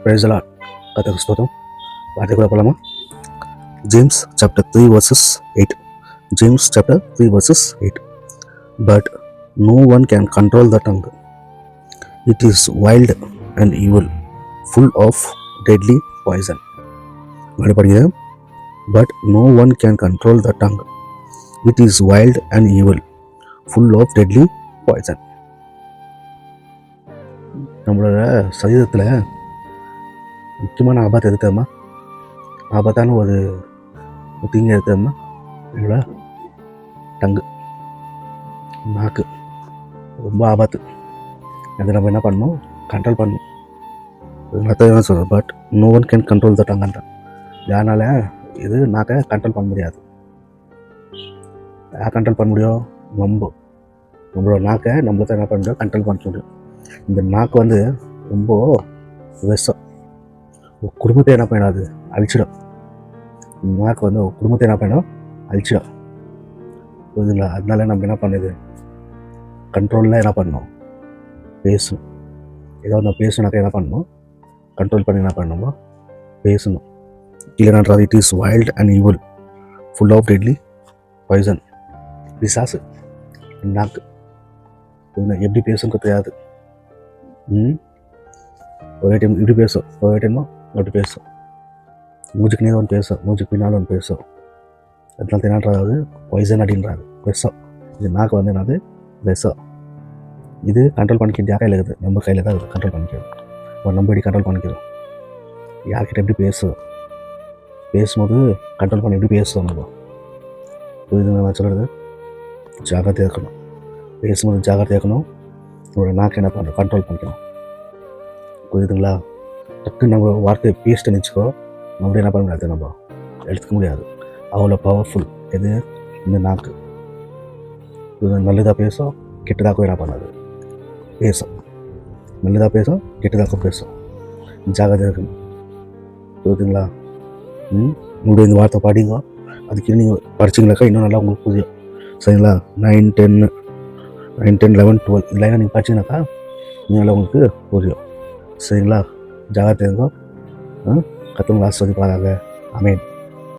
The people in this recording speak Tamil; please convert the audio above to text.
Praise the Lord. கர்த்தருக்கு ஸ்தோத்திரம். வார்த்தைக்குள்ள போலாமா? James chapter 3 verses 8. James chapter 3 verses 8. But no one can control the tongue. It is wild and evil, full of deadly poison. மறுபடியும் But no one can control the tongue. It is wild and evil, full of deadly poison. நம்மளோட சரீரத்தில் முக்கியமான ஆபத்து எது தெரியுமா? ஆபத்தான ஒரு தீங்கு எது தெரியுமா? நம்மளோட டங்கு, நாக்கு ரொம்ப ஆபத்து. அதை நம்ம என்ன பண்ணணும்? கண்ட்ரோல் பண்ணணும். என்ன சொல்கிறேன்? But no one can control the டங்குன்றான். யாரால இது நாக்கை கண்ட்ரோல் பண்ண முடியாது. யார் கண்ட்ரோல் பண்ண முடியும்? நம்மளோட நாக்கை நம்மளை தான் என்ன பண்ண முடியும்? கண்ட்ரோல் பண்ண முடியும். இந்த நாக்கு வந்து ரொம்ப விஷம். குடும்பத்தை என்ன பண்ணிடாது? அழிச்சிடும். நாக்கு வந்து குடும்பத்தை என்ன பண்ணிடும்? அழிச்சிடும். புரியுதுங்களா? அதனால நம்ம என்ன பண்ணுது? கண்ட்ரோலில் என்ன பண்ணணும்? பேசணும். ஏதாவது நம்ம பேசணுனாக்கா என்ன பண்ணணும்? கண்ட்ரோல் பண்ணி என்ன பண்ணணுமோ பேசணும். இல்லைன்றாது it is wild and evil, full of deadly poison. பிசாசு நாக்கு. எப்படி பேசணுக்கு தெரியாது. ஒரே டைம் இப்படி பேசும், ஒரே டைமோ அப்படி பேசும். மூச்சுக்கு நேரம் ஒன்று பேசும், மூச்சுக்கு பின்னால் ஒன்று பேசும். அதனால என்னன்றாது? பாய்சன் அப்படின்றாரு, விஷம். இது நாக்கு வந்து என்னது? விஷம். இது கண்ட்ரோல் பண்ணிக்கிறது யார் கையில் இருக்குது? நம்ம கையில் தான் இருக்குது. கண்ட்ரோல் பண்ணிக்கிறது நம்ம எப்படி கண்ட்ரோல் பண்ணிக்கிறோம்? யார்கிட்ட எப்படி பேசும்போது கண்ட்ரோல் பண்ணி எப்படி பேசுவோம் நம்ம? புரியுதுங்க நான் சொல்கிறது? ஜாக்கிரதையாக இருக்கணும். பேசும்போது ஜாக்கிரதையாக இருக்கணும். நம்மளோட நாக்கு என்ன பண்ணுறோம்? கண்ட்ரோல் பண்ணிக்கணும். புரியுதுங்களா? டக்கு நம்ம வார்த்தையை பேசிட்டு நினச்சிக்கோ, நம்மளே என்ன பண்ண முடியாது, நம்ம எடுத்துக்க முடியாது. அவ்வளோ பவர்ஃபுல் எது? இந்த நாக்கு. நல்லதாக பேசும், கெட்டதாகவும் என்ன பண்ணாது? பேசும். நல்லதாக பேசும், கெட்டதாகவும் பேசும். ஜாகிரதையாக இருக்கணும். புரியுதுங்களா? உங்களுடைய இந்த வார்த்தை படிங்க. அதுக்கு நீங்கள் படிச்சிங்கனாக்கா இன்னும் நல்லா உங்களுக்கு புரியும். சரிங்களா? 9, 10, 11, 12 இதெல்லாம் நீங்கள் படிச்சிங்கனாக்கா இன்னும் நல்லா உங்களுக்கு புரியும். சரிங்களா? ஜாகிரதையாக இருங்கோ. கர்த்தர் உங்களை ஆசீர்வதிப்பாராக. ஆமென்.